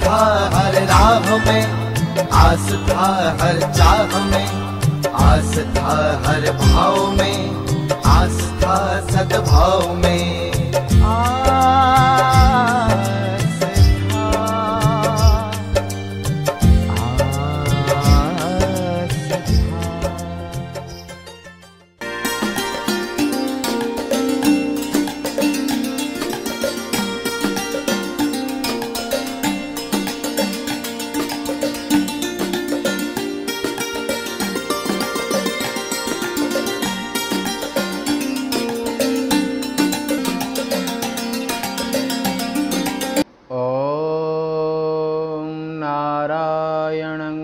था हर राह में, आस था हर चाह में, आस था हर भाव में, आस था सद्भाव में। आस था, आस था।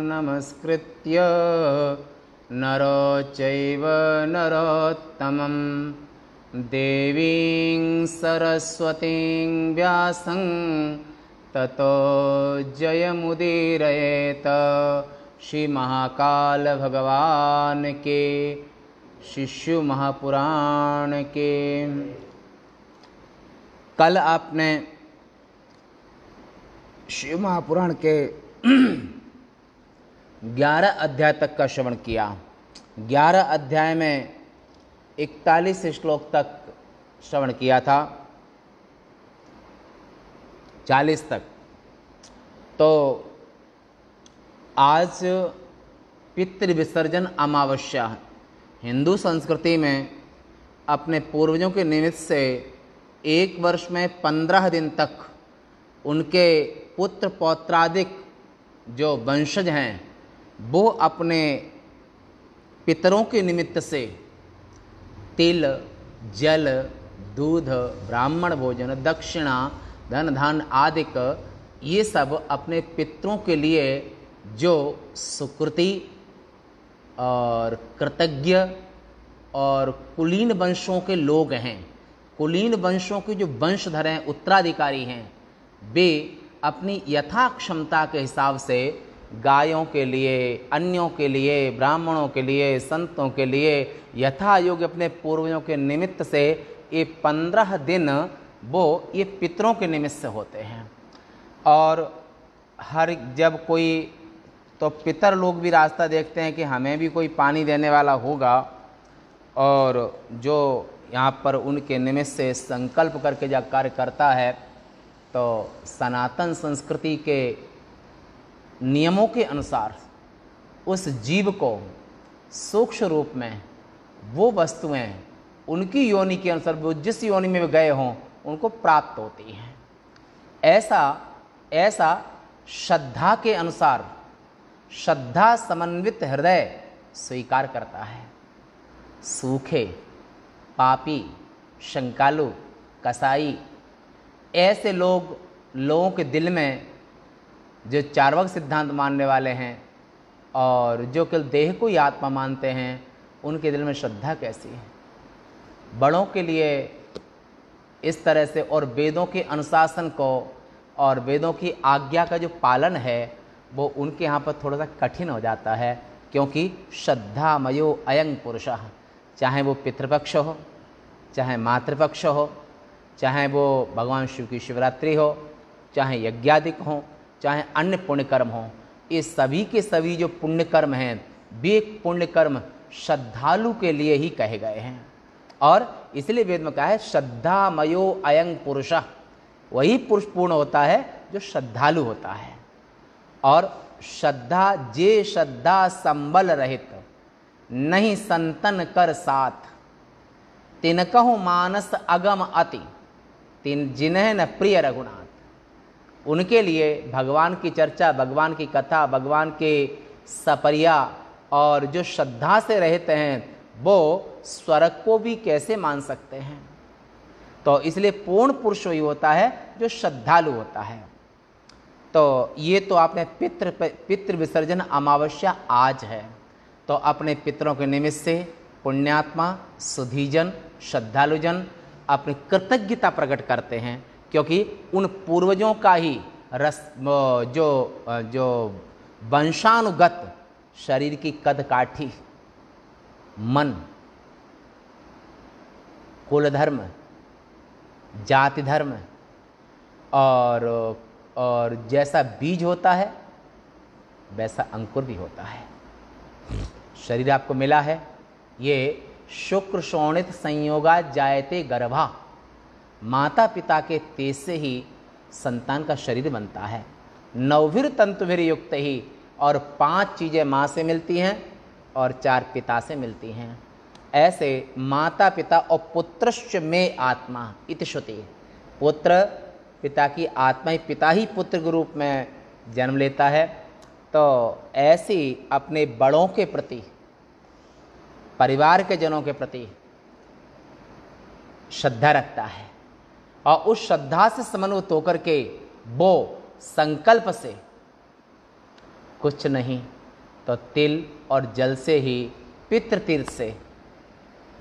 नमस्कृत्य नरो चैव नरोत्तमं देवीं सरस्वतीं व्यासं ततो जयमुदीरयेत। श्री महाकाल भगवान के, शिशु महापुराण के। कल आपने शिव महापुराण के 11 अध्याय तक का श्रवण किया। 11 अध्याय में 41 श्लोक तक श्रवण किया था, 40 तक। तो आज पितृ विसर्जन अमावस्या है। हिंदू संस्कृति में अपने पूर्वजों के निमित्त से एक वर्ष में 15 दिन तक उनके पुत्र पौत्रादिक जो वंशज हैं वो अपने पितरों के निमित्त से तिल, जल, दूध, ब्राह्मण भोजन, दक्षिणा, धन धान्य आदि ये सब अपने पितरों के लिए जो सुकृति और कृतज्ञ और कुलीन वंशों के लोग हैं, कुलीन वंशों के जो वंशधर हैं, उत्तराधिकारी हैं, वे अपनी यथा क्षमता के हिसाब से गायों के लिए, अन्यों के लिए, ब्राह्मणों के लिए, संतों के लिए यथा योग्य अपने पूर्वजों के निमित्त से ये 15 दिन वो ये पितरों के निमित्त से होते हैं। और हर जब कोई तो पितर लोग भी रास्ता देखते हैं कि हमें भी कोई पानी देने वाला होगा, और जो यहाँ पर उनके निमित्त से संकल्प करके जब कार्य करता है तो सनातन संस्कृति के नियमों के अनुसार उस जीव को सूक्ष्म रूप में वो वस्तुएं उनकी योनि के अनुसार, वो जिस योनि में वे गए हों, उनको प्राप्त होती हैं। ऐसा श्रद्धा के अनुसार, श्रद्धा समन्वित हृदय स्वीकार करता है। सूखे, पापी, शंकालु, कसाई ऐसे लोगों के दिल में जो चार्वाक सिद्धांत मानने वाले हैं और जो केवल देह को ही आत्मा मानते हैं, उनके दिल में श्रद्धा कैसी है। बड़ों के लिए इस तरह से, और वेदों के अनुशासन को और वेदों की आज्ञा का जो पालन है वो उनके यहाँ पर थोड़ा सा कठिन हो जाता है, क्योंकि श्रद्धामयो अयं पुरुषः, चाहे वो पितृपक्ष हो, चाहे मातृपक्ष हो, चाहे वो भगवान शिव की शिवरात्रि हो, चाहे यज्ञादिक हो, चाहे अन्य पुण्य कर्म हो, ये सभी के सभी जो पुण्य कर्म हैं वे पुण्य कर्म श्रद्धालु के लिए ही कहे गए हैं। और इसलिए वेद में कहा है श्रद्धामयो अयं पुरुषः, वही पुरुष पूर्ण होता है जो श्रद्धालु होता है। और श्रद्धा जे श्रद्धा संबल रहित नहीं संतन कर साथ, तिनकहु मानस अगम अति, तिन जिन्हें न प्रिय रघुनाथ। उनके लिए भगवान की चर्चा, भगवान की कथा, भगवान के सपरिया और जो श्रद्धा से रहते हैं वो स्वर्ग को भी कैसे मान सकते हैं। तो इसलिए पूर्ण पुरुष वही होता है जो श्रद्धालु होता है। तो ये तो आपने पितृ विसर्जन अमावस्या आज है, तो अपने पितरों के निमित्त से पुण्यात्मा, सुधीजन, श्रद्धालुजन अपनी कृतज्ञता प्रकट करते हैं, क्योंकि उन पूर्वजों का ही जो वंशानुगत शरीर की कदकाठी, मन, कुल धर्म, जाति धर्म और और जैसा बीज होता है वैसा अंकुर भी होता है। शरीर आपको मिला है, ये शुक्र शोणित संयोगा जायते गर्भा, माता पिता के तेज से ही संतान का शरीर बनता है। नवभिर तंतुभिर युक्त ही, और 5 चीज़ें माँ से मिलती हैं और 4 पिता से मिलती हैं। ऐसे माता पिता और पुत्रश्च में आत्मा इति श्रुति, पुत्र पिता की आत्मा ही, पिता ही पुत्र के रूप में जन्म लेता है। तो ऐसी अपने बड़ों के प्रति, परिवार के जनों के प्रति श्रद्धा रखता है और उस श्रद्धा से समन्वित होकर के वो संकल्प से कुछ नहीं तो तिल और जल से ही पितृतीर्थ से,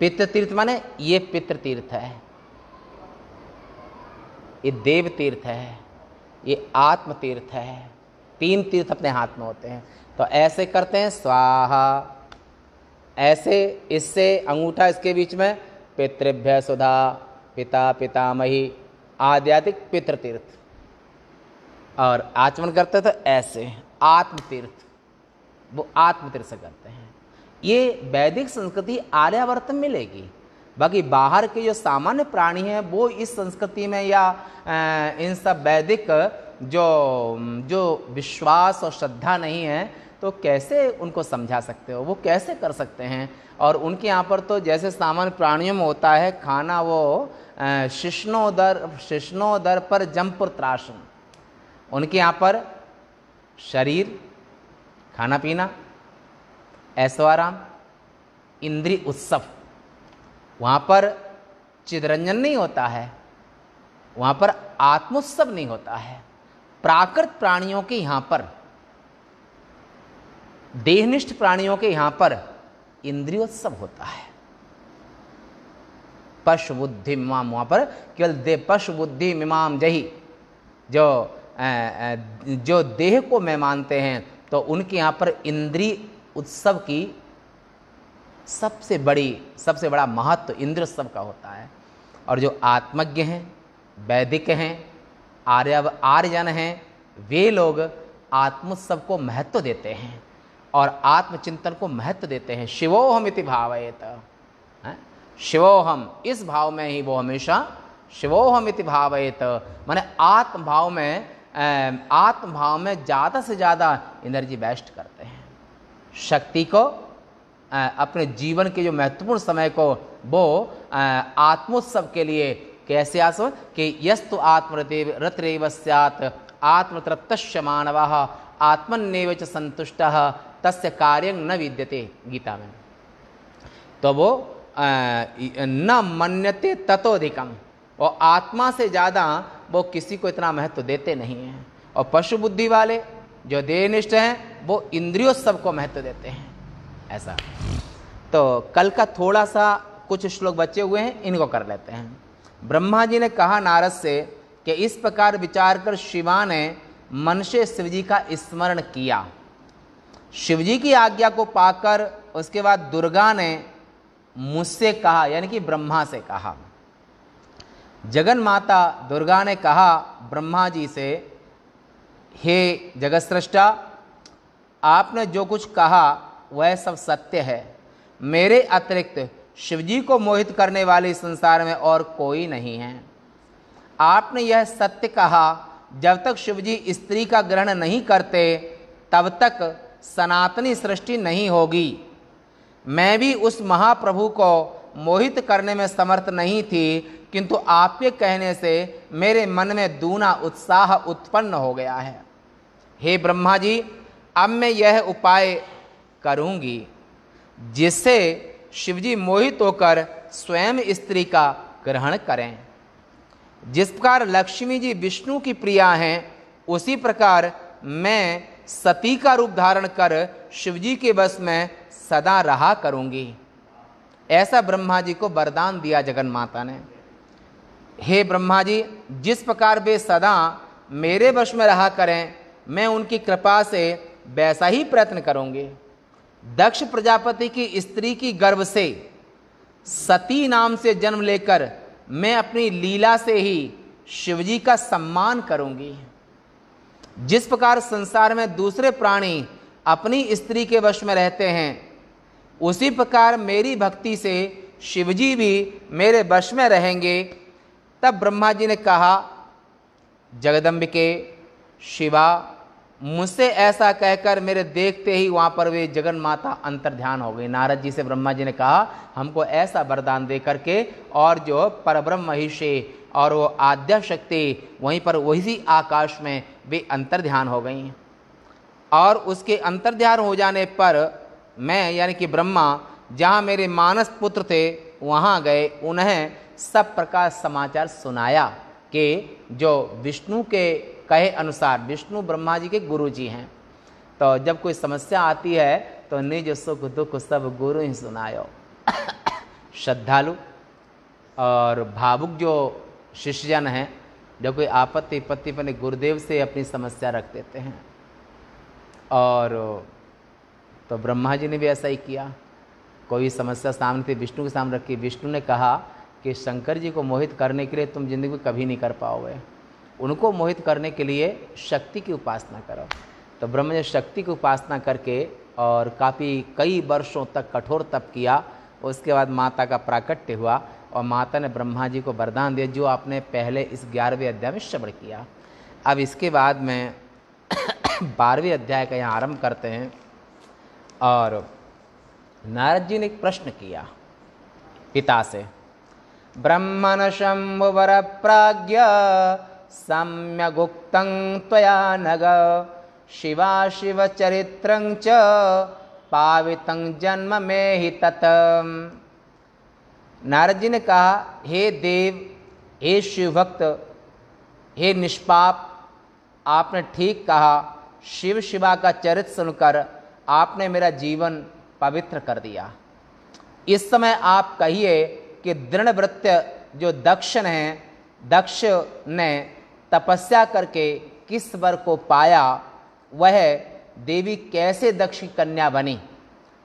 पितृतीर्थ माने ये पितृतीर्थ है, ये देव तीर्थ है, ये आत्म तीर्थ है। 3 तीर्थ अपने हाथ में होते हैं। तो ऐसे करते हैं स्वाहा, ऐसे इससे अंगूठा इसके बीच में पितृभ्य सुधा पिता पितामही आद्यातिक पितृतीर्थ, और आचमन करते तो ऐसे आत्म तीर्थ, वो आत्म तीर्थ से करते हैं। ये वैदिक संस्कृति आर्यावर्त में मिलेगी, बाकी बाहर के जो सामान्य प्राणी हैं वो इस संस्कृति में या इन सब वैदिक जो विश्वास और श्रद्धा नहीं है तो कैसे उनको समझा सकते हो, वो कैसे कर सकते हैं। और उनके यहाँ पर तो जैसे सामान्य प्राणियों में होता है खाना, वो शिष्णोदर पर जमपुर त्रासन, उनके यहाँ पर शरीर, खाना पीना, ऐश्वर्याराम, इंद्रिय उत्सव। वहाँ पर चिदरंजन नहीं होता है, वहाँ पर आत्मोत्सव नहीं होता है। प्राकृत प्राणियों के यहाँ पर, देहनिष्ठ प्राणियों के यहाँ पर इंद्रियोत्सव होता है। पशु बुद्धि मिमाम, वहाँ पर केवल दे पशु बुद्धि मिमाम जही, जो देह को मैं मानते हैं तो उनके यहाँ पर इंद्रिय उत्सव की सबसे बड़ा महत्व इंद्रियोत्सव का होता है। और जो आत्मज्ञ हैं, वैदिक हैं, आर्यजन हैं, वे लोग आत्मोत्सव को महत्व देते हैं और आत्मचिंतन को महत्व देते हैं। शिवोहम इति भावयेत, शिवोहम, इस भाव में ही वो हमेशा शिवोहम इति भावयेत, माने आत्म भाव में ज़्यादा से ज़्यादा एनर्जी वेस्ट करते हैं। शक्ति को, अपने जीवन के जो महत्वपूर्ण समय को वो आत्मोत्सव के लिए कैसे आसो कि यस्तु आत्मरतिरेव स्यात् आत्मतृप्तस्य मानवः आत्मन्नेव च संतुष्टः तस्य कार्यं न विद्यते, गीता में। तो वो न मन्यते ततोधिकम, और आत्मा से ज़्यादा वो किसी को इतना महत्व देते नहीं हैं। और पशु बुद्धि वाले जो देहनिष्ठ हैं वो इंद्रियोत्सव को महत्व देते हैं। ऐसा तो कल का थोड़ा सा कुछ श्लोक बचे हुए हैं, इनको कर लेते हैं। ब्रह्मा जी ने कहा नारद से कि इस प्रकार विचार कर शिवा ने मन से शिवजी का स्मरण किया। शिवजी की आज्ञा को पाकर उसके बाद दुर्गा ने मुझसे कहा, यानी कि ब्रह्मा से कहा। जगन माता दुर्गा ने कहा ब्रह्मा जी से, हे जगत सृष्टा, आपने जो कुछ कहा वह सब सत्य है। मेरे अतिरिक्त शिवजी को मोहित करने वाले इस संसार में और कोई नहीं है। आपने यह सत्य कहा, जब तक शिवजी स्त्री का ग्रहण नहीं करते तब तक सनातनी सृष्टि नहीं होगी। मैं भी उस महाप्रभु को मोहित करने में समर्थ नहीं थी, किंतु आपके कहने से मेरे मन में दूना उत्साह उत्पन्न हो गया है। हे ब्रह्मा जी, अब मैं यह उपाय करूंगी जिससे शिवजी मोहित होकर स्वयं स्त्री का ग्रहण करें। जिस प्रकार लक्ष्मी जी विष्णु की प्रिया हैं, उसी प्रकार मैं सती का रूप धारण कर शिवजी के बस में सदा रहा करूंगी। ऐसा ब्रह्मा जी को वरदान दिया जगन माता ने। हे ब्रह्मा जी, जिस प्रकार वे सदा मेरे वश में रहा करें, मैं उनकी कृपा से वैसा ही प्रयत्न करूंगी। दक्ष प्रजापति की स्त्री की गर्भ से सती नाम से जन्म लेकर मैं अपनी लीला से ही शिवजी का सम्मान करूंगी। जिस प्रकार संसार में दूसरे प्राणी अपनी स्त्री के वश में रहते हैं, उसी प्रकार मेरी भक्ति से शिवजी भी मेरे वश में रहेंगे। तब ब्रह्मा जी ने कहा, जगदम्बिके, शिवा, मुझसे ऐसा कहकर मेरे देखते ही वहाँ पर वे जगन माता अंतर्ध्यान हो गई। नारद जी से ब्रह्मा जी ने कहा, हमको ऐसा वरदान दे करके, और जो परब्रह्म महिषे और वो आद्या शक्ति वहीं पर वही आकाश में वे अंतर्ध्यान हो गई। और उसके अंतर्ध्यान हो जाने पर मैं यानी कि ब्रह्मा जहाँ मेरे मानस पुत्र थे वहाँ गए, उन्हें सब प्रकार समाचार सुनाया कि जो विष्णु के कहे अनुसार, विष्णु ब्रह्मा जी के गुरु जी हैं, तो जब कोई समस्या आती है तो निज सुख दुख सब गुरु ही सुनायो। श्रद्धालु और भावुक जो शिष्यजन हैं, जब कोई आपत्ति विपत्ति पर गुरुदेव से अपनी समस्या रख देते हैं। और तो ब्रह्मा जी ने भी ऐसा ही किया। कोई समस्या सामने थी, विष्णु के सामने रखी। विष्णु ने कहा कि शंकर जी को मोहित करने के लिए तुम जिंदगी में कभी नहीं कर पाओगे, उनको मोहित करने के लिए शक्ति की उपासना करो। तो ब्रह्मा जी शक्ति की उपासना करके और काफ़ी कई वर्षों तक कठोर तप किया। उसके बाद माता का प्राकट्य हुआ और माता ने ब्रह्मा जी को वरदान दिया, जो आपने पहले इस 11वें अध्याय में श्रवण किया। अब इसके बाद में 12वें अध्याय का यहाँ आरंभ करते हैं। और नारद जी ने एक प्रश्न किया पिता से, ब्रह्मण शंभुवर प्राज्ञ सम्यगुक्तं त्वया नग शिवा शिव चरित्रं च पावितं जन्म में ही तत्। नारद जी ने कहा, हे देव, हे शिव भक्त, हे निष्पाप, आपने ठीक कहा। शिव शिवा का चरित्र सुनकर आपने मेरा जीवन पवित्र कर दिया। इस समय आप कहिए कि दृढ़व्रत्य जो दक्ष हैं, दक्ष ने तपस्या करके किस वर को पाया, वह देवी कैसे दक्ष की कन्या बनी।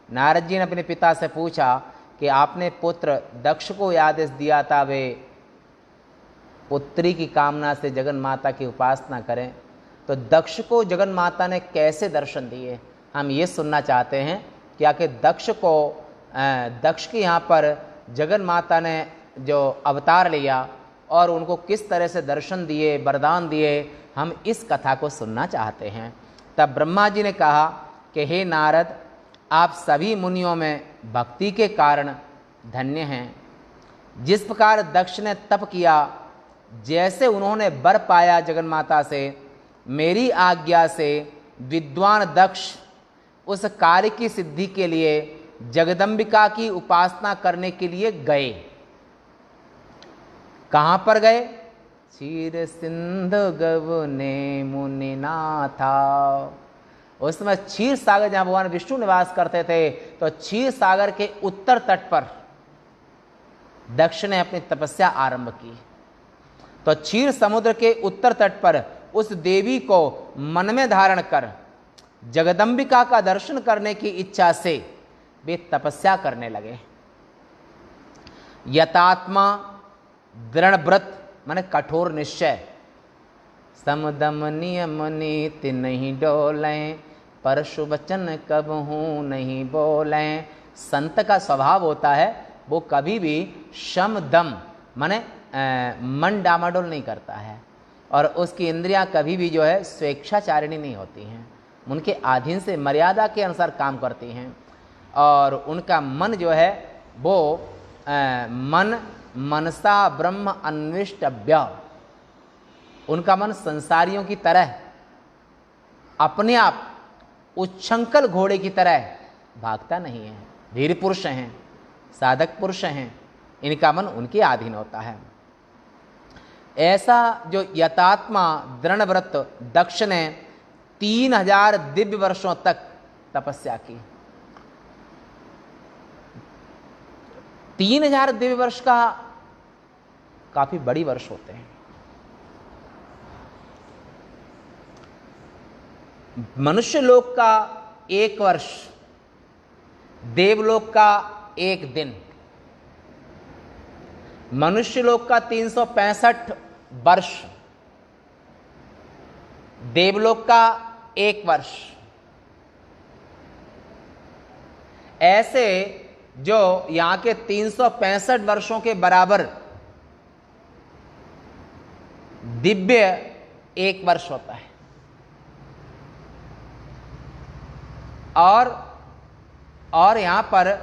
नारद जी ने अपने पिता से पूछा कि आपने पुत्र दक्ष को आदेश दिया था वे पुत्री की कामना से जगन माता की उपासना करें, तो दक्ष को जगन माता ने कैसे दर्शन दिए, हम ये सुनना चाहते हैं। कि आखिर दक्ष को दक्ष के यहाँ पर जगन माता ने जो अवतार लिया और उनको किस तरह से दर्शन दिए, वरदान दिए, हम इस कथा को सुनना चाहते हैं। तब ब्रह्मा जी ने कहा कि हे नारद, आप सभी मुनियों में भक्ति के कारण धन्य हैं। जिस प्रकार दक्ष ने तप किया, जैसे उन्होंने वर पाया जगन माता से, मेरी आज्ञा से विद्वान दक्ष उस कार्य की सिद्धि के लिए जगदम्बिका की उपासना करने के लिए गए। कहाँ पर गए? क्षीर सिंधु गवने मुनिनाथा। उस समय क्षीर सागर जहाँ भगवान विष्णु निवास करते थे, तो क्षीर सागर के उत्तर तट पर दक्ष ने अपनी तपस्या आरंभ की। तो क्षीर समुद्र के उत्तर तट पर उस देवी को मन में धारण कर जगदम्बिका का दर्शन करने की इच्छा से वे तपस्या करने लगे। यतात्मा दृढ़व्रत माने कठोर निश्चय, समदम नियम नीति नहीं डोलें, परशु वचन कबहू नहीं बोलें। संत का स्वभाव होता है वो कभी भी शम दम माने मन डामाडोल नहीं करता है, और उसकी इंद्रियां कभी भी जो है स्वेच्छाचारिणी नहीं होती हैं, उनके अधीन से मर्यादा के अनुसार काम करती हैं। और उनका मन जो है वो मन मनसा ब्रह्म अन्विष्टव्य, उनका मन संसारियों की तरह अपने आप उच्छृंखल घोड़े की तरह भागता नहीं है। वीर पुरुष हैं, साधक पुरुष हैं, इनका मन उनके अधीन होता है। ऐसा जो यतात्मा दृढ़व्रत दक्ष ने 3000 दिव्य वर्षों तक तपस्या की। 3000 दिव्य वर्ष का काफी बड़ी वर्ष होते हैं। मनुष्य लोक का 1 वर्ष, देवलोक का 1 दिन, मनुष्य लोक का 365 वर्ष, देवलोक का 1 वर्ष। ऐसे जो यहां के 365 वर्षों के बराबर दिव्य 1 वर्ष होता है। और यहां पर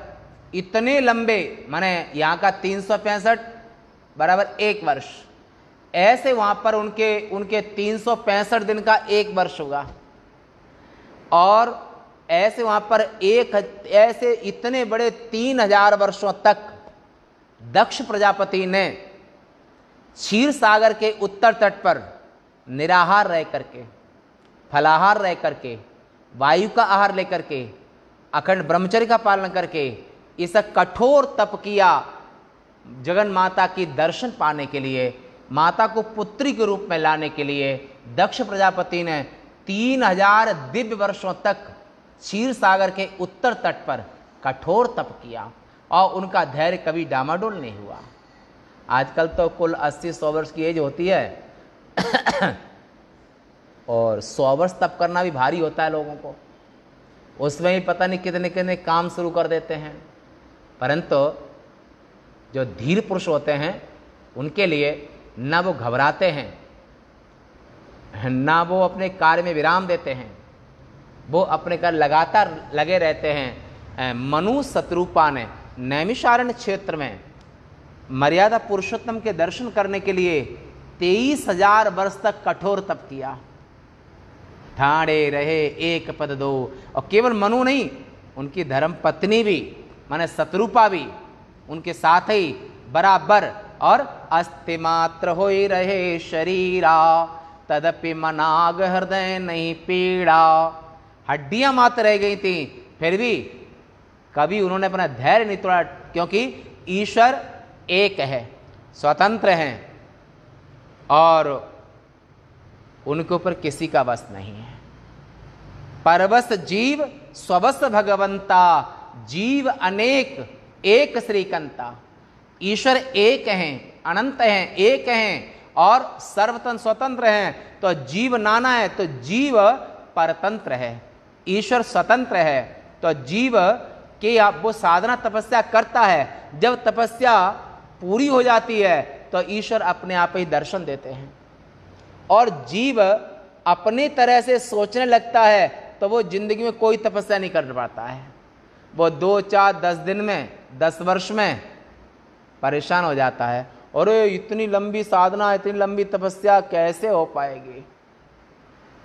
इतने लंबे, माने यहां का 365 बराबर 1 वर्ष, ऐसे वहां पर उनके 365 दिन का 1 वर्ष होगा। और ऐसे वहां पर ऐसे इतने बड़े 3000 वर्षों तक दक्ष प्रजापति ने क्षीर सागर के उत्तर तट पर निराहार रह करके, फलाहार रह करके, वायु का आहार लेकर के, अखंड ब्रह्मचर्य का पालन करके इस कठोर तप किया जगन माता की दर्शन पाने के लिए, माता को पुत्री के रूप में लाने के लिए। दक्ष प्रजापति ने 3000 दिव्य वर्षों तक क्षीर सागर के उत्तर तट पर कठोर तप किया और उनका धैर्य कभी डामाडोल नहीं हुआ। आजकल तो कुल 80-100 वर्ष की एज होती है और 100 वर्ष तप करना भी भारी होता है लोगों को, उसमें ही पता नहीं कितने कितने काम शुरू कर देते हैं। परंतु जो धीर पुरुष होते हैं उनके लिए न वो घबराते हैं, ना वो अपने कार्य में विराम देते हैं, वो अपने कार्य लगातार लगे रहते हैं। मनु शत्रुपा ने नैमिषारण्य क्षेत्र में मर्यादा पुरुषोत्तम के दर्शन करने के लिए 23,000 वर्ष तक कठोर तप किया। ठाणे रहे एक पद दो। और केवल मनु नहीं, उनकी धर्म पत्नी भी माने शत्रुपा भी उनके साथ ही बराबर। और अस्ति मात्र हो रहे शरीरा, तदपि मनाग हृदय नहीं पीड़ा। हड्डियां मात्र रह गई थी, फिर भी कभी उन्होंने अपना धैर्य नहीं तोड़ा, क्योंकि ईश्वर एक है, स्वतंत्र हैं और उनके ऊपर किसी का वश नहीं है। परवश जीव स्ववश भगवंता, जीव अनेक एक श्रीकंता। ईश्वर एक हैं, अनंत हैं, एक हैं और सर्वतन स्वतंत्र हैं। तो जीव नाना है तो जीव परतंत्र है, ईश्वर स्वतंत्र है। तो जीव के वो साधना तपस्या करता है, जब तपस्या पूरी हो जाती है तो ईश्वर अपने आप ही दर्शन देते हैं। और जीव अपनी तरह से सोचने लगता है तो वो जिंदगी में कोई तपस्या नहीं कर पाता है। वो 2, 4, 10 दिन में, 10 वर्ष में परेशान हो जाता है, और इतनी लंबी साधना, इतनी लंबी तपस्या कैसे हो पाएगी।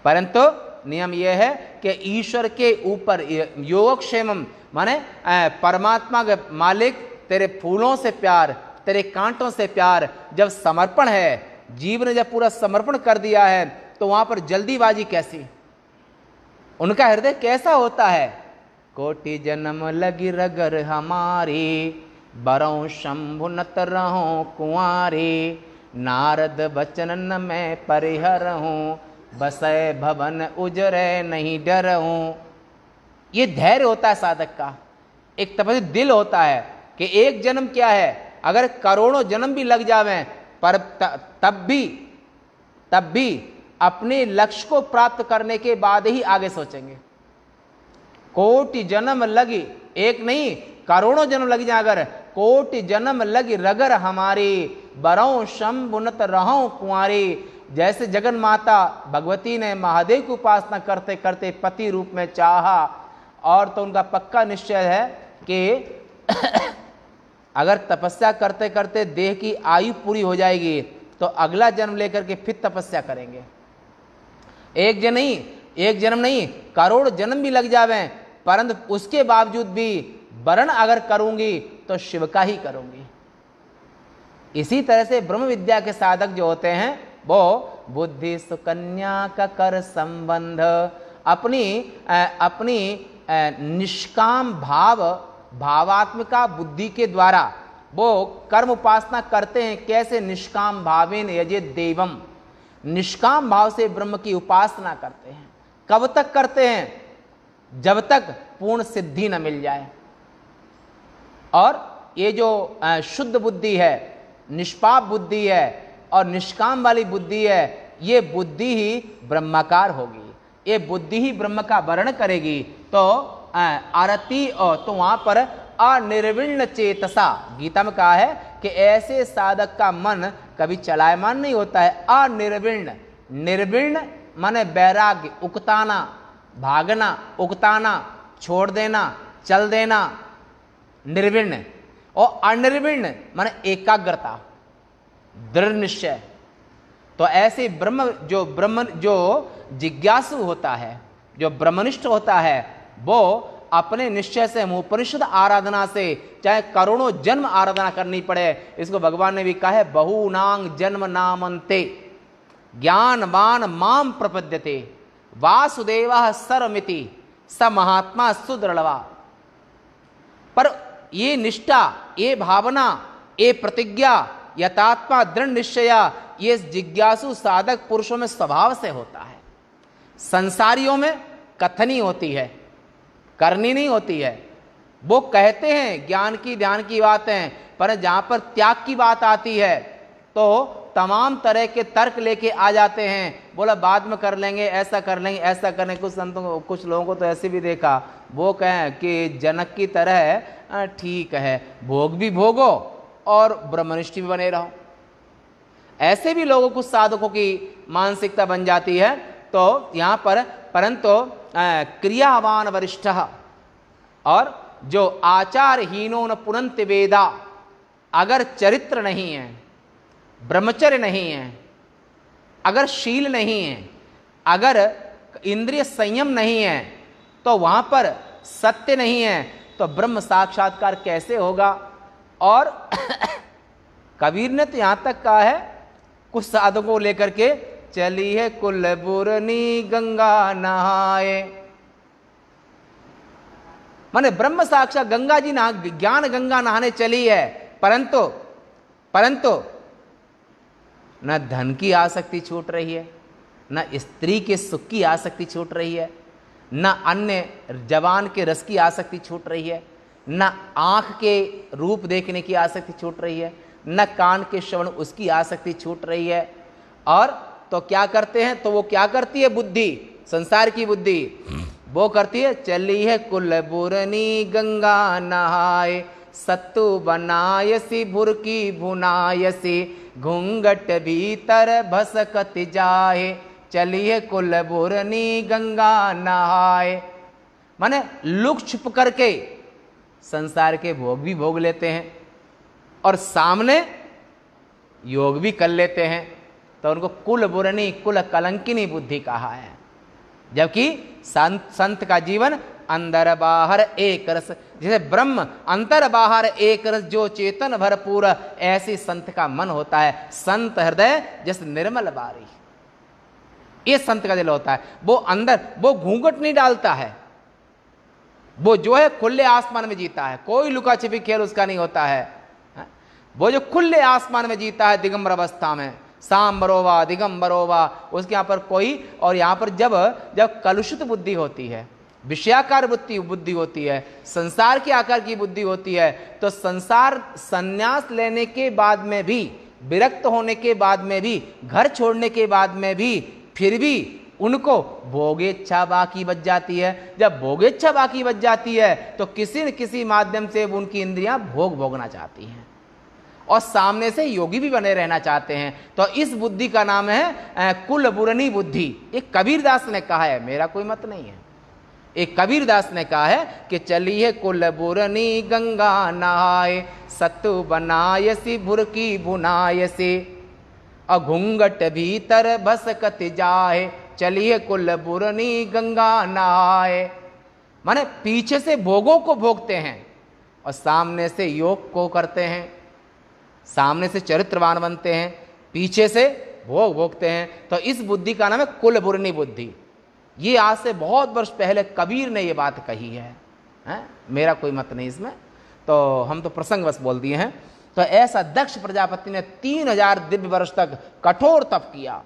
परंतु नियम यह है कि ईश्वर के ऊपर योगक्षेमम माने परमात्मा के मालिक, तेरे फूलों से प्यार, तेरे कांटों से प्यार। जब समर्पण है, जीव ने जब पूरा समर्पण कर दिया है, तो वहां पर जल्दीबाजी कैसी, उनका हृदय कैसा होता है। कोटि जन्म लगी रगर हमारी, बरौं शंभु नत रहूं कुंवारी। नारद बचन न मैं परिहरहूं, बसय भवन उजरे नहीं डरहूं। ये धैर्य होता है साधक का, एक तपस्वी दिल होता है कि एक जन्म क्या है, अगर करोड़ों जन्म भी लग जावें पर तब भी अपने लक्ष्य को प्राप्त करने के बाद ही आगे सोचेंगे। कोटि जन्म लगी, एक नहीं करोड़ों जन्म लग जाए, अगर कोटि जन्म लगी रगर हमारी, बरौं शंभुनत रहूं कुंवारी। जैसे जगन माता भगवती ने महादेव की उपासना करते करते पति रूप में चाहा, और तो उनका पक्का निश्चय है कि अगर तपस्या करते करते देह की आयु पूरी हो जाएगी तो अगला जन्म लेकर के फिर तपस्या करेंगे। एक जन्म नहीं करोड़ जन्म भी लग जावे, परंतु उसके बावजूद भी वर्ण अगर करूंगी तो शिव का ही करूंगी। इसी तरह से ब्रह्म विद्या के साधक जो होते हैं वो बुद्धि सुकन्या का कर संबंध, अपनी निष्काम भावात्मिका बुद्धि के द्वारा वो कर्म उपासना करते हैं। कैसे? निष्काम भावेन यजेत देवम, निष्काम भाव से ब्रह्म की उपासना करते हैं। कब तक करते हैं? जब तक पूर्ण सिद्धि न मिल जाए। और ये जो शुद्ध बुद्धि है, निष्पाप बुद्धि है और निष्काम वाली बुद्धि है, ये बुद्धि ही ब्रह्माकार होगी, ये बुद्धि ही ब्रह्म का वर्ण करेगी। तो आरती तो वहां पर अनिर्विण्ण चेतसा, गीता में कहा है कि ऐसे साधक का मन कभी चलायमान नहीं होता है। अनिर्विण्ण, निर्विण्ण माने वैराग्य, उकताना, भागना, उकताना, छोड़ देना, चल देना, निर्विण्ण। और अनिर्विण्ण माने एकाग्रता, दृढ़ निश्चय। तो ऐसे ब्रह्म जो जिज्ञासु होता है, जो ब्रह्मनिष्ठ होता है, वो अपने निश्चय से, उपनिषद आराधना से, चाहे करोड़ों जन्म आराधना करनी पड़े, इसको भगवान ने भी कहा है, बहुनांग जन्म नामन्ते ज्ञानवान माम प्रपद्यते वासुदेवः सर्वमिति स महात्मा सुदृढ़वा। पर ये निष्ठा, ये भावना, ये प्रतिज्ञा, यथात्मा दृढ़ निश्चया, ये ज्ञासु साधक पुरुषों में स्वभाव से होता है। संसारियों में कथनी होती है, करनी नहीं होती है। वो कहते हैं ज्ञान की ध्यान की बातें, पर जहां पर त्याग की बात आती है तो तमाम तरह के तर्क लेके आ जाते हैं। बोला बाद में कर लेंगे, ऐसा कर लेंगे, ऐसा करने। कुछ संतों को, कुछ लोगों को तो ऐसे भी देखा, वो कहें कि जनक की तरह ठीक है, भोग भी भोगो और ब्रह्मनिष्ठ भी बने रहो। ऐसे भी लोगों, कुछ साधकों की मानसिकता बन जाती है। तो यहाँ पर परंतु क्रियावान वरिष्ठ और जो आचारहीनो न पुनंत वेदा, अगर चरित्र नहीं है, ब्रह्मचर्य नहीं है, अगर शील नहीं है, अगर इंद्रिय संयम नहीं है, तो वहां पर सत्य नहीं है, तो ब्रह्म साक्षात्कार कैसे होगा। और कबीर ने तो यहां तक कहा है, कुछ साधकों को लेकर के, चली है कुलबुरनी गंगा नहाए। माने ब्रह्म साक्षात गंगा जी नहा, ज्ञान गंगा नहाने चली है, परंतु न धन की आसक्ति छूट रही है, न स्त्री के सुख की आसक्ति छूट रही है, न अन्य जवान के रस की आसक्ति छूट रही है, न आंख के रूप देखने की आसक्ति छूट रही है, न कान के श्रवण उसकी आसक्ति छूट रही है। और तो क्या करते हैं, तो वो क्या करती है बुद्धि, संसार की बुद्धि, वो करती है, चली है कुलबुरनी गंगा नहाए, सत्तू बनायसी भुरकी भुनायसी, घूंघट भीतर भसकत जाए, चली है कुलबुरनी गंगा नहाए। माने लुक छुप करके संसार के भोग भी भोग लेते हैं और सामने योग भी कर लेते हैं, तो उनको कुलबुरनी, कुल कलंकिनी बुद्धि कहा है। जबकि संत का जीवन अंदर बाहर एक रस, जैसे ब्रह्म अंतर बाहर एक रस, जो चेतन भरपूर, ऐसी संत का मन होता है। संत हृदय जैसे निर्मल बारी, ये संत का दिल होता है। वो अंदर, वो घूंघट नहीं डालता है, वो जो है खुले आसमान में जीता है, कोई लुका छिपी खेल उसका नहीं होता है। वो जो खुले आसमान में जीता है दिगंबर अवस्था में, सांबरोवा दिगंबरोवा, उसके यहाँ पर कोई, और यहाँ पर जब कलुषित बुद्धि होती है, विषयाकार बुद्धि होती है, संसार के आकार की बुद्धि होती है, तो संसार संन्यास लेने के बाद में भी, विरक्त होने के बाद में भी, घर छोड़ने के बाद में भी, फिर भी उनको भोगेच्छा बाकी बच जाती है। जब भोगेच्छा बाकी बच जाती है तो किसी न किसी माध्यम से उनकी इंद्रियां भोगना चाहती हैं और सामने से योगी भी बने रहना चाहते हैं। तो इस बुद्धि का नाम है कुलबुरनी बुद्धि। ये कबीरदास ने कहा है, मेरा कोई मत नहीं है। एक कबीरदास ने कहा है कि चलिए कुलबुरनी गंगा नहाए, सत्तू बनायसी भुरकी भुनायसी, अघुंगट भीतर भसकत जाए, चलिए कुलबुरनी गंगा नहाए। माने पीछे से भोगों को भोगते हैं और सामने से योग को करते हैं, सामने से चरित्रवान बनते हैं, पीछे से भोगते हैं। तो इस बुद्धि का नाम है कुलबुरनी बुद्धि। ये आज से बहुत वर्ष पहले कबीर ने ये बात कही है, मेरा कोई मत नहीं इसमें, तो हम तो प्रसंगवश बोल दिए हैं। तो ऐसा दक्ष प्रजापति ने 3000 दिव्य वर्ष तक कठोर तप किया,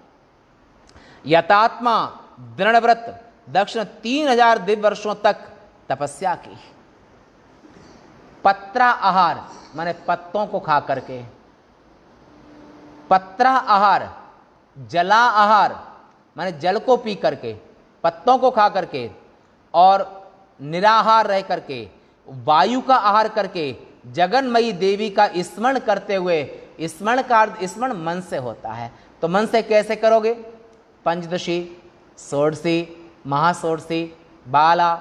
यथात्मा दृढ़व्रत। दक्ष ने 3000 दिव्य वर्षों तक तपस्या की, पत्रा आहार माने पत्तों को खा करके, पत्रा आहार जला आहार माने जल को पी करके, पत्तों को खा करके और निराहार रह करके, वायु का आहार करके, जगन्मयी देवी का स्मरण करते हुए, स्मरण का अर्थ स्मरण मन से होता है। तो मन से कैसे करोगे? पंचदशी, षोडशी, महाषोडशी, बाला,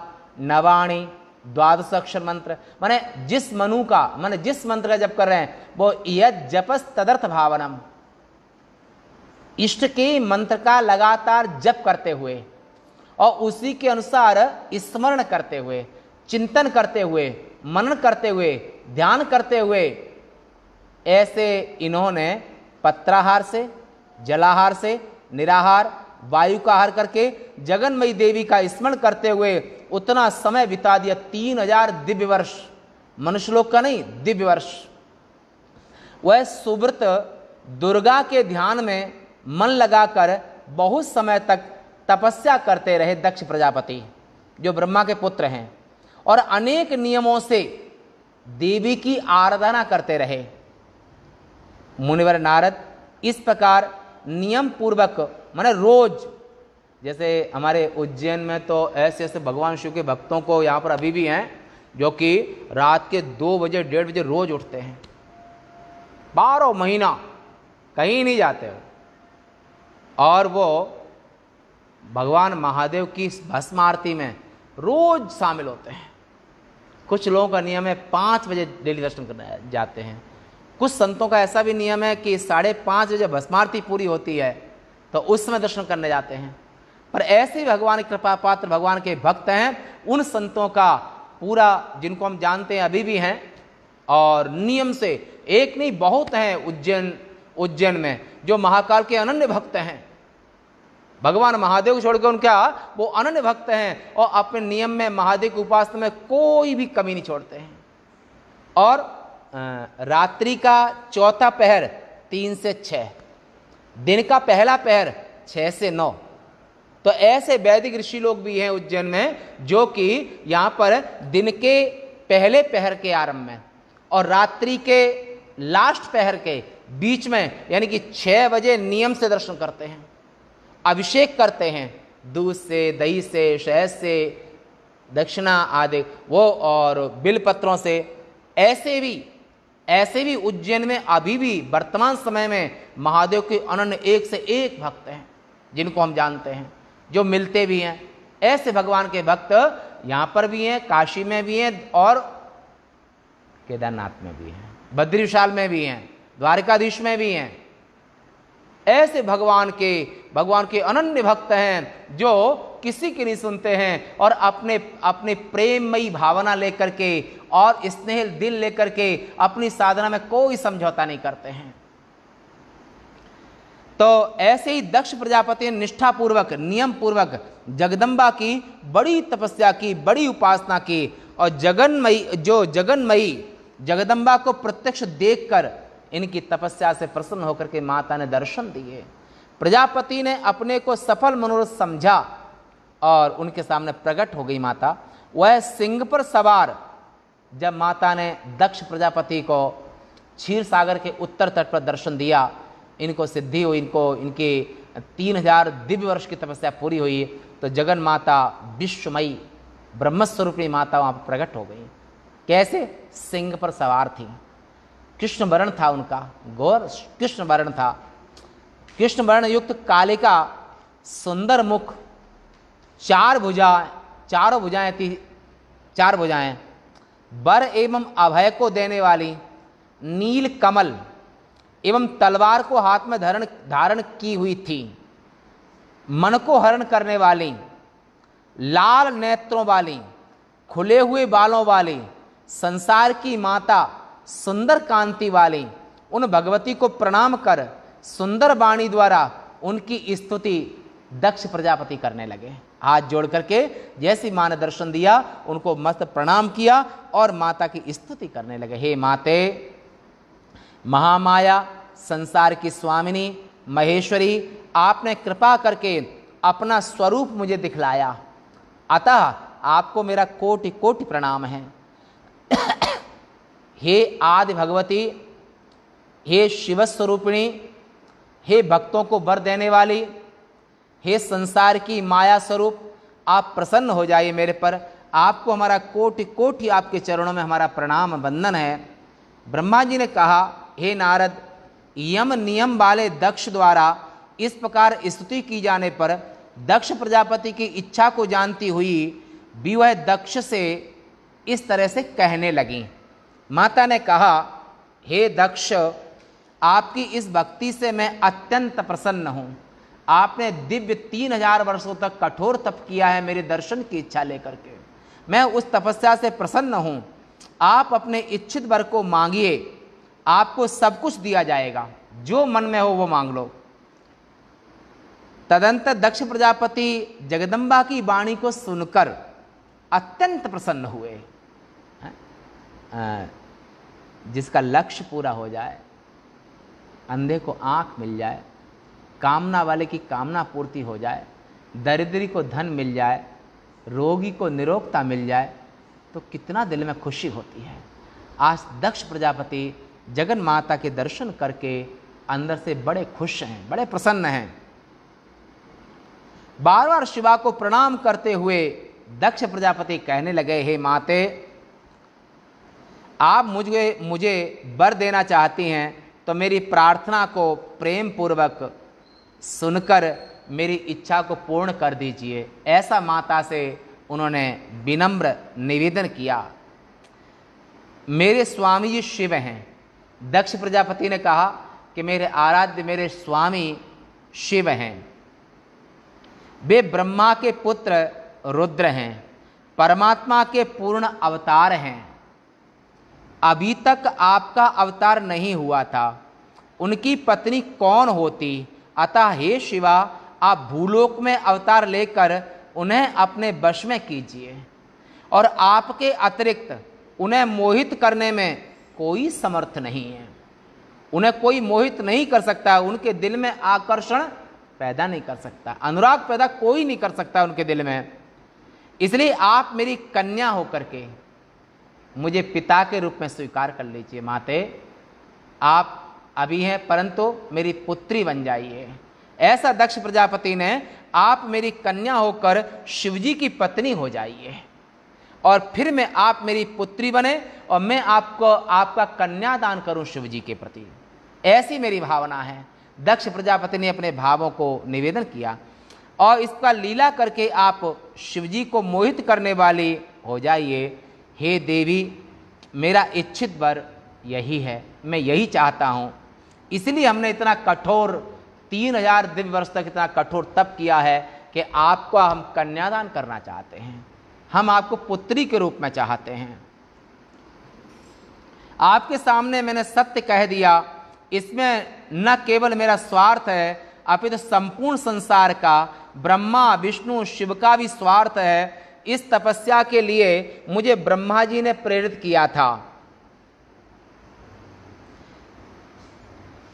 नवाणी, द्वादश अक्षर मंत्र, माने जिस जिस मंत्र का जप कर रहे हैं वो यद जपस तदर्थ भावनम, इष्ट के मंत्र का लगातार जप करते हुए और उसी के अनुसार स्मरण करते हुए, चिंतन करते हुए, मनन करते हुए, ध्यान करते हुए, ऐसे इन्होंने पत्राहार से, जलाहार से, निराहार, वायु का आहार करके जगन्मयी देवी का स्मरण करते हुए उतना समय बिता दिया। 3000 दिव्य वर्ष, मनुष्य लोक का नहीं, दिव्य वर्ष। वह सुव्रत दुर्गा के ध्यान में मन लगाकर बहुत समय तक तपस्या करते रहे दक्ष प्रजापति, जो ब्रह्मा के पुत्र हैं, और अनेक नियमों से देवी की आराधना करते रहे। मुनिवर नारद इस प्रकार नियम पूर्वक, माने रोज, जैसे हमारे उज्जैन में तो ऐसे ऐसे भगवान शिव के भक्तों को यहाँ पर अभी भी हैं जो कि रात के 2 बजे 1:30 बजे रोज उठते हैं, 12 महीना कहीं नहीं जाते हो, और वो भगवान महादेव की भस्म आरती में रोज शामिल होते हैं। कुछ लोगों का नियम है 5 बजे डेली दर्शन करने जाते हैं। कुछ संतों का ऐसा भी नियम है कि 5:30 बजे भस्म आरती पूरी होती है तो उस समय दर्शन करने जाते हैं। पर ऐसे ही भगवान की कृपा पात्र भगवान के भक्त हैं, उन संतों का पूरा, जिनको हम जानते हैं अभी भी हैं, और नियम से, एक नहीं बहुत हैं उज्जैन में जो महाकाल के अनन्य भक्त हैं। भगवान महादेव को छोड़कर उनका वो अनन्य भक्त हैं और अपने नियम में महादेव की उपासना में कोई भी कमी नहीं छोड़ते हैं। और रात्रि का चौथा पहर 3 से 6, दिन का पहला पहर 6 से 9। तो ऐसे वैदिक ऋषि लोग भी हैं उज्जैन में जो कि यहाँ पर दिन के पहले पहर के आरंभ में और रात्रि के लास्ट पहर के बीच में, यानी कि 6 बजे नियम से दर्शन करते हैं, अभिषेक करते हैं दूध से, दही से, शहद से, दक्षिणा आदि वो और बिलपत्रों से। ऐसे भी उज्जैन में अभी भी वर्तमान समय में महादेव के अनन्य एक से एक भक्त हैं जिनको हम जानते हैं, जो मिलते भी हैं। ऐसे भगवान के भक्त यहाँ पर भी हैं, काशी में भी हैं और केदारनाथ में भी हैं, बद्री विशाल में भी हैं, द्वारकाधीश में भी हैं। ऐसे भगवान के अनन्य भक्त हैं जो किसी की नहीं सुनते हैं और अपने प्रेममयी भावना लेकर के और स्नेह दिल लेकर के अपनी साधना में कोई समझौता नहीं करते हैं। तो ऐसे ही दक्ष प्रजापति ने निष्ठा पूर्वक, नियम पूर्वक जगदम्बा की बड़ी तपस्या की, बड़ी उपासना की और जगन्मयी जगदम्बा को प्रत्यक्ष देखकर इनकी तपस्या से प्रसन्न होकर के माता ने दर्शन दिए। प्रजापति ने अपने को सफल मनोरथ समझा और उनके सामने प्रकट हो गई माता। वह सिंह पर सवार जब माता ने दक्ष प्रजापति को क्षीर सागर के उत्तर तट पर दर्शन दिया, इनको सिद्धि हुई, इनके 3000 दिव्य वर्ष की तपस्या पूरी हुई, तो जगन माता विश्वमयी ब्रह्मस्वरूपी माता वहाँ पर प्रकट हो गई। कैसे? सिंह पर सवार थी, कृष्ण वर्ण था उनका, गौर कृष्ण वर्ण था, कृष्ण वर्ण युक्त काले का सुंदर मुख, 4 भुजाएं, चारों भुजाएं थी, 4 भुजाएं, वर एवं अभय को देने वाली, नील कमल एवं तलवार को हाथ में धारण की हुई थी, मन को हरण करने वाली, लाल नेत्रों वाली, खुले हुए बालों वाली, संसार की माता, सुंदर कांति वाली, उन भगवती को प्रणाम कर सुंदर वाणी द्वारा उनकी स्तुति दक्ष प्रजापति करने लगे। हाथ जोड़ करके जैसी मां ने दर्शन दिया उनको मस्त प्रणाम किया और माता की स्तुति करने लगे। हे माते, महामाया, संसार की स्वामिनी, महेश्वरी, आपने कृपा करके अपना स्वरूप मुझे दिखलाया, अतः आपको मेरा कोटि कोटि प्रणाम है। हे आदि भगवती, हे शिव स्वरूपिणी, हे भक्तों को वर देने वाली, हे संसार की माया स्वरूप, आप प्रसन्न हो जाइए मेरे पर। आपको हमारा कोटि कोटि आपके चरणों में हमारा प्रणाम वंदन है। ब्रह्मा जी ने कहा, हे नारद, यम नियम वाले दक्ष द्वारा इस प्रकार स्तुति की जाने पर दक्ष प्रजापति की इच्छा को जानती हुई भी वह दक्ष से इस तरह से कहने लगी। माता ने कहा, हे दक्ष, आपकी इस भक्ति से मैं अत्यंत प्रसन्न हूँ। आपने दिव्य 3000 वर्षों तक कठोर तप किया है मेरे दर्शन की इच्छा लेकर के। मैं उस तपस्या से प्रसन्न हूँ। आप अपने इच्छित वर को मांगिए, आपको सब कुछ दिया जाएगा, जो मन में हो वो मांग लो। तदंतर दक्ष प्रजापति जगदम्बा की वाणी को सुनकर अत्यंत प्रसन्न हुए। जिसका लक्ष्य पूरा हो जाए, अंधे को आंख मिल जाए, कामना वाले की कामना पूर्ति हो जाए, दरिद्री को धन मिल जाए, रोगी को निरोगता मिल जाए, तो कितना दिल में खुशी होती है। आज दक्ष प्रजापति जगन माता के दर्शन करके अंदर से बड़े खुश हैं, बड़े प्रसन्न हैं। बार बार शिवा को प्रणाम करते हुए दक्ष प्रजापति कहने लगे, हे माते, आप मुझे वर देना चाहती हैं तो मेरी प्रार्थना को प्रेम पूर्वक सुनकर मेरी इच्छा को पूर्ण कर दीजिए। ऐसा माता से उन्होंने विनम्र निवेदन किया। मेरे स्वामी जी शिव हैं। दक्ष प्रजापति ने कहा कि मेरे आराध्य, मेरे स्वामी शिव हैं। वे ब्रह्मा के पुत्र रुद्र हैं, परमात्मा के पूर्ण अवतार हैं। अभी तक आपका अवतार नहीं हुआ था, उनकी पत्नी कौन होती? अतः हे शिवा, आप भूलोक में अवतार लेकर उन्हें अपने वश में कीजिए, और आपके अतिरिक्त उन्हें मोहित करने में कोई समर्थ नहीं है। उन्हें कोई मोहित नहीं कर सकता, उनके दिल में आकर्षण पैदा नहीं कर सकता, अनुराग पैदा कोई नहीं कर सकता उनके दिल में। इसलिए आप मेरी कन्या होकर के मुझे पिता के रूप में स्वीकार कर लीजिए। माते, आप अभी हैं, परंतु मेरी पुत्री बन जाइए। ऐसा दक्ष प्रजापति ने, आप मेरी कन्या होकर शिवजी की पत्नी हो जाइए, और फिर मैं आप मेरी पुत्री बने और मैं आपको आपका कन्यादान करूं शिवजी के प्रति। ऐसी मेरी भावना है। दक्ष प्रजापति ने अपने भावों को निवेदन किया, और इसका लीला करके आप शिवजी को मोहित करने वाली हो जाइए। हे देवी, मेरा इच्छित वर यही है, मैं यही चाहता हूँ। इसलिए हमने इतना कठोर 3000 दिव्य वर्ष तक इतना कठोर तप किया है कि आपको हम कन्यादान करना चाहते हैं, हम आपको पुत्री के रूप में चाहते हैं। आपके सामने मैंने सत्य कह दिया। इसमें न केवल मेरा स्वार्थ है, अपितु संपूर्ण संसार का, ब्रह्मा विष्णु शिव का भी स्वार्थ है। इस तपस्या के लिए मुझे ब्रह्मा जी ने प्रेरित किया था।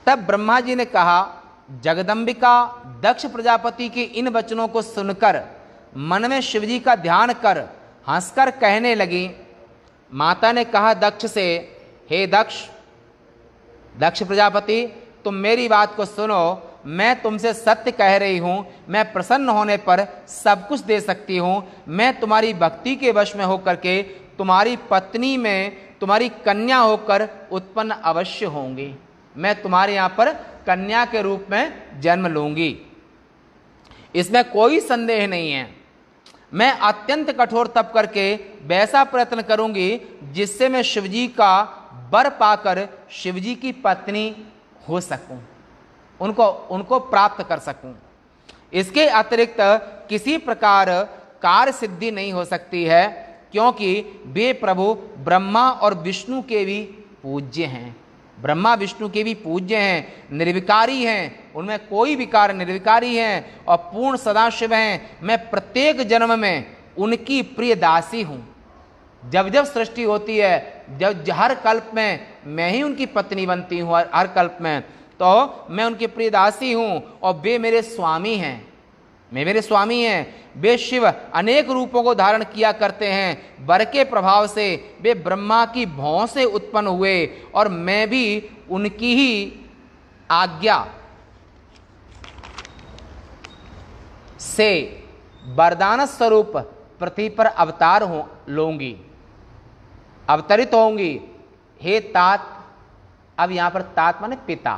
तब ब्रह्मा जी ने कहा, जगदम्बिका दक्ष प्रजापति के इन वचनों को सुनकर मन में शिवजी का ध्यान कर हंसकर कहने लगी। माता ने कहा दक्ष से, हे दक्ष प्रजापति, तुम मेरी बात को सुनो। मैं तुमसे सत्य कह रही हूं, मैं प्रसन्न होने पर सब कुछ दे सकती हूं। मैं तुम्हारी भक्ति के वश में होकर के तुम्हारी पत्नी में तुम्हारी कन्या होकर उत्पन्न अवश्य होंगी। मैं तुम्हारे यहाँ पर कन्या के रूप में जन्म लूंगी, इसमें कोई संदेह नहीं है। मैं अत्यंत कठोर तप करके वैसा प्रयत्न करूंगी जिससे मैं शिवजी का वर पाकर शिवजी की पत्नी हो सकूं, उनको प्राप्त कर सकूं। इसके अतिरिक्त किसी प्रकार कार्य सिद्धि नहीं हो सकती है, क्योंकि वे प्रभु ब्रह्मा और विष्णु के भी पूज्य हैं। ब्रह्मा विष्णु के भी पूज्य हैं, निर्विकारी हैं, उनमें कोई विकार, निर्विकारी हैं और पूर्ण सदाशिव हैं। मैं प्रत्येक जन्म में उनकी प्रिय दासी हूँ। जब जब सृष्टि होती है, जब हर कल्प में मैं ही उनकी पत्नी बनती हूँ, हर कल्प में तो मैं उनकी प्रिय दासी हूँ और वे मेरे स्वामी हैं। मेरे स्वामी हैं। वे शिव अनेक रूपों को धारण किया करते हैं। वर के प्रभाव से वे ब्रह्मा की भौं से उत्पन्न हुए और मैं भी उनकी ही आज्ञा से वरदान स्वरूप पृथ्वी पर अवतार लूंगी, अवतरित होंगी। हे तात, अब यहां पर तात माने पिता।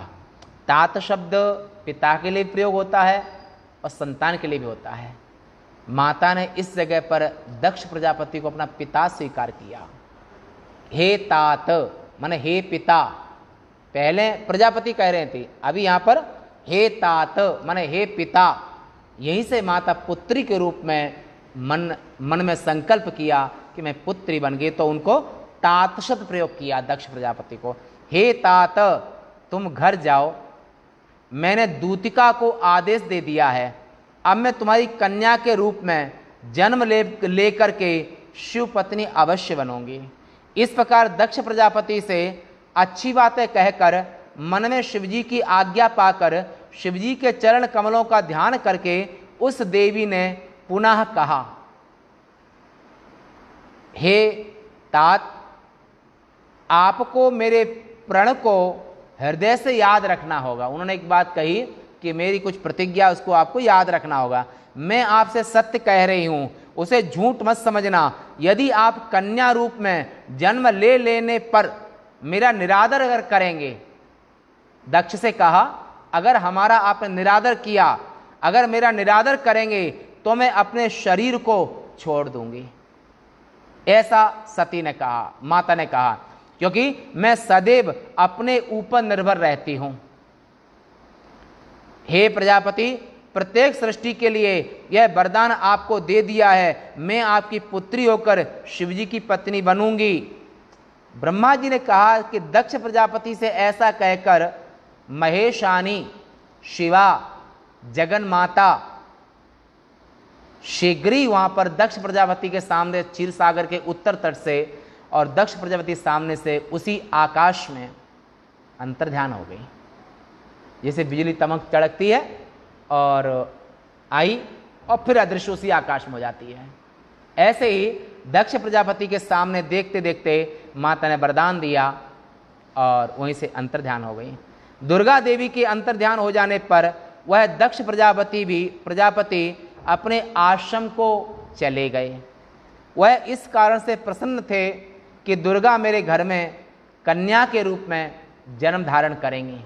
तात शब्द पिता के लिए प्रयोग होता है और संतान के लिए भी होता है। माता ने इस जगह पर दक्ष प्रजापति को अपना पिता स्वीकार किया। हे तात माने हे पिता, पहले प्रजापति कह रहे थे, अभी यहां पर हे तात माने हे पिता। यहीं से माता पुत्री के रूप में मन में संकल्प किया कि मैं पुत्री बन गई, तो उनको तात शब्द प्रयोग किया दक्ष प्रजापति को। हे तात, तुम घर जाओ, मैंने दूतिका को आदेश दे दिया है, अब मैं तुम्हारी कन्या के रूप में जन्म लेकर के शिव पत्नी अवश्य बनूंगी। इस प्रकार दक्ष प्रजापति से अच्छी बातें कहकर मन में शिवजी की आज्ञा पाकर शिवजी के चरण कमलों का ध्यान करके उस देवी ने पुनः कहा, हे तात, आपको मेरे प्रण को हृदय से याद रखना होगा। उन्होंने एक बात कही कि मेरी कुछ प्रतिज्ञा, उसको आपको याद रखना होगा। मैं आपसे सत्य कह रही हूं, उसे झूठ मत समझना। यदि आप कन्या रूप में जन्म ले लेने पर मेरा निरादर अगर करेंगे, दक्ष से कहा, अगर हमारा आपने निरादर किया, अगर मेरा निरादर करेंगे तो मैं अपने शरीर को छोड़ दूंगी। ऐसा सती ने कहा, माता ने कहा, क्योंकि मैं सदैव अपने ऊपर निर्भर रहती हूं। हे प्रजापति, प्रत्येक सृष्टि के लिए यह वरदान आपको दे दिया है, मैं आपकी पुत्री होकर शिवजी की पत्नी बनूंगी। ब्रह्मा जी ने कहा कि दक्ष प्रजापति से ऐसा कहकर महेशानी, शिवा, जगन माता शीघ्र ही वहां पर दक्ष प्रजापति के सामने क्षीर सागर के उत्तर तट से और दक्ष प्रजापति सामने से उसी आकाश में अंतर्ध्यान हो गई। जैसे बिजली तमक चड़कती है और आई और फिर अदृश्य उसी आकाश में हो जाती है, ऐसे ही दक्ष प्रजापति के सामने देखते देखते माता ने वरदान दिया और वहीं से अंतर्ध्यान हो गई। दुर्गा देवी के अंतर्ध्यान हो जाने पर वह दक्ष प्रजापति अपने आश्रम को चले गए। वह इस कारण से प्रसन्न थे कि दुर्गा मेरे घर में कन्या के रूप में जन्म धारण करेंगी।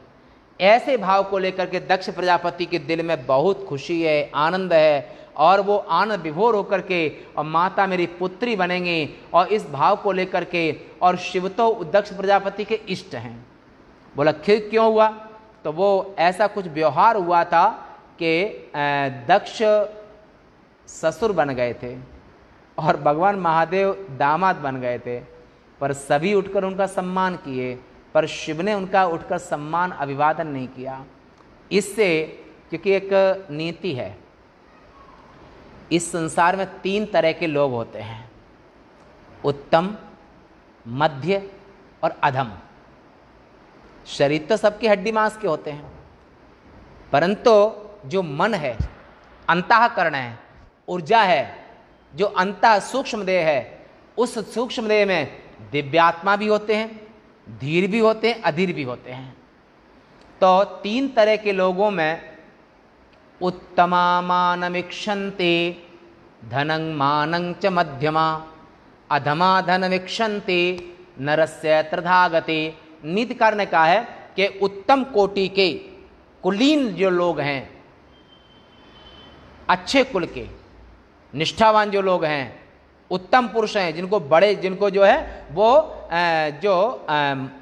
ऐसे भाव को लेकर के दक्ष प्रजापति के दिल में बहुत खुशी है, आनंद है, और वो आनंद विभोर होकर के और माता मेरी पुत्री बनेंगी, और इस भाव को लेकर के, और शिव तो दक्ष प्रजापति के इष्ट हैं। बोला फिर क्यों हुआ? तो वो ऐसा कुछ व्यवहार हुआ था कि दक्ष ससुर बन गए थे और भगवान महादेव दामाद बन गए थे, पर सभी उठकर उनका सम्मान किए, पर शिव ने उनका उठकर सम्मान अभिवादन नहीं किया। इससे, क्योंकि एक नीति है, इस संसार में 3 तरह के लोग होते हैं, उत्तम, मध्य और अधम। शरीर तो सबके हड्डी मांस के होते हैं, परंतु जो मन है, अंतःकरण है, ऊर्जा है, जो अंतः सूक्ष्म देह है, उस सूक्ष्म देह में दिव्यात्मा भी होते हैं, धीर भी होते हैं, अधीर भी होते हैं। तो 3 तरह के लोगों में उत्तमा मानमीक्षन्ते धनं मानं च मध्यमा अधमा धनमीक्षन्ते नरस्य त्रिधागते। नीतिकार ने कहा है कि उत्तम कोटि के कुलीन जो लोग हैं, अच्छे कुल के निष्ठावान जो लोग हैं, उत्तम पुरुष हैं, जिनको जो है वो जो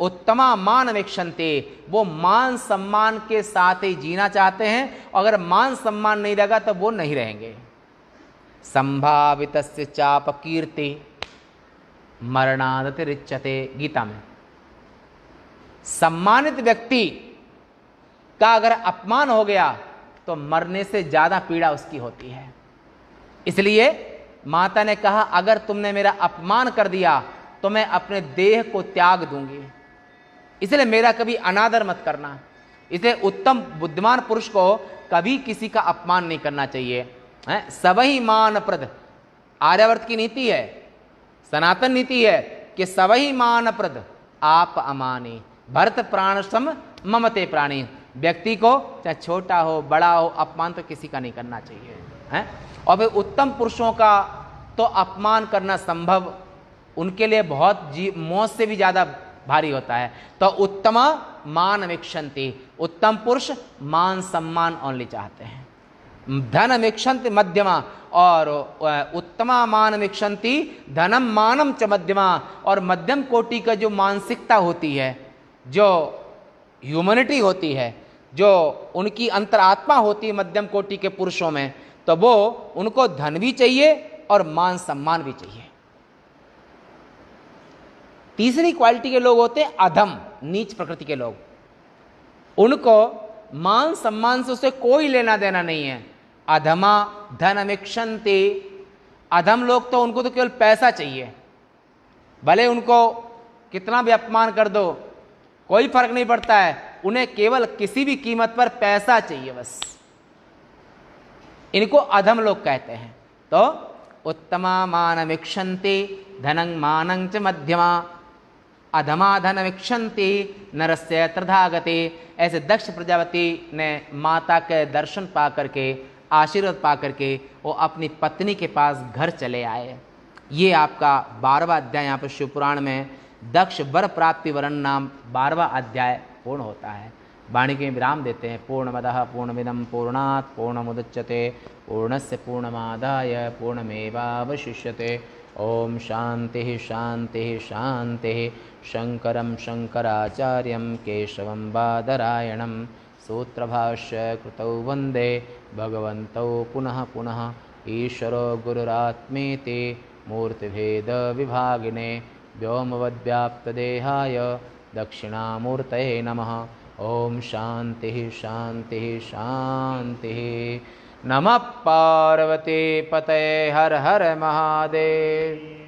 उत्तमा मान वीक्षन्ते, वो मान सम्मान के साथ ही जीना चाहते हैं, और अगर मान सम्मान नहीं रहेगा तो वो नहीं रहेंगे। संभावितस्य चाप कीर्ति मरणादतिरिच्यते, गीता में। सम्मानित व्यक्ति का अगर अपमान हो गया तो मरने से ज्यादा पीड़ा उसकी होती है। इसलिए माता ने कहा, अगर तुमने मेरा अपमान कर दिया तो मैं अपने देह को त्याग दूंगी, इसलिए मेरा कभी अनादर मत करना। इसलिए उत्तम बुद्धिमान पुरुष को कभी किसी का अपमान नहीं करना चाहिए। सबही मान प्रद, आर्यावर्त की नीति है, सनातन नीति है कि सबही मान प्रद आप अमानी भरत प्राण सम ममते प्राणी। व्यक्ति को चाहे छोटा हो बड़ा हो, अपमान तो किसी का नहीं करना चाहिए। हैं। और फिर उत्तम पुरुषों का तो अपमान करना संभव, उनके लिए बहुत मौत से भी ज़्यादा भारी होता है। तो उत्तमा मान वीक्षन्ति, उत्तम पुरुष मान सम्मान ओनली चाहते हैं। धन वीक्षन्ति मध्यमा, और उत्तमा मान वीक्षन्ति धनम मानम च मध्यमा। और मध्यम कोटि का जो मानसिकता होती है, जो ह्यूमैनिटी होती है, जो उनकी अंतरात्मा होती है मध्यम कोटि के पुरुषों में, तो वो उनको धन भी चाहिए और मान सम्मान भी चाहिए। तीसरी क्वालिटी के लोग होते हैं अधम, नीच प्रकृति के लोग। उनको मान सम्मान से उसे कोई लेना देना नहीं है। अधमा धन वीक्षन्ति, अधम लोग तो उनको तो केवल पैसा चाहिए, भले उनको कितना भी अपमान कर दो कोई फर्क नहीं पड़ता है, उन्हें केवल किसी भी कीमत पर पैसा चाहिए बस। इनको अधम लोग कहते हैं। तो उत्तमा मान वीक्षन्ति धनं मानं च मध्यमा, अधमा धन वीक्षन्ति नरस्य त्रिधागते। ऐसे दक्ष प्रजापति ने माता के दर्शन पा करके, आशीर्वाद पा करके वो अपनी पत्नी के पास घर चले आए। ये आपका 12वां अध्याय यहाँ पर शिवपुराण में दक्ष वर प्राप्ति वरण नाम 12वां अध्याय पूर्ण होता है। वाणी के विराम देते हैं। पूर्णमदः पूर्णमिदं पूर्णात् पूर्णमुदच्यते पूर्णस्य पूर्णमादाय पूर्णमेवावशिष्यते। ओम शांति शांति शांति। शंकरं शंकराचार्यं केशवं बादरायणं सूत्रभाष्य कृतौ वंदे भगवन्तौ पुनः पुनः। ईश्वरो गुरुरात्मेति मूर्तिभेद विभागिने व्योमवद्व्याप्तदेहाय दक्षिणामूर्तये नमः। ओम शांति शांति शांति। नमः पार्वती पतये हर हर महादेव।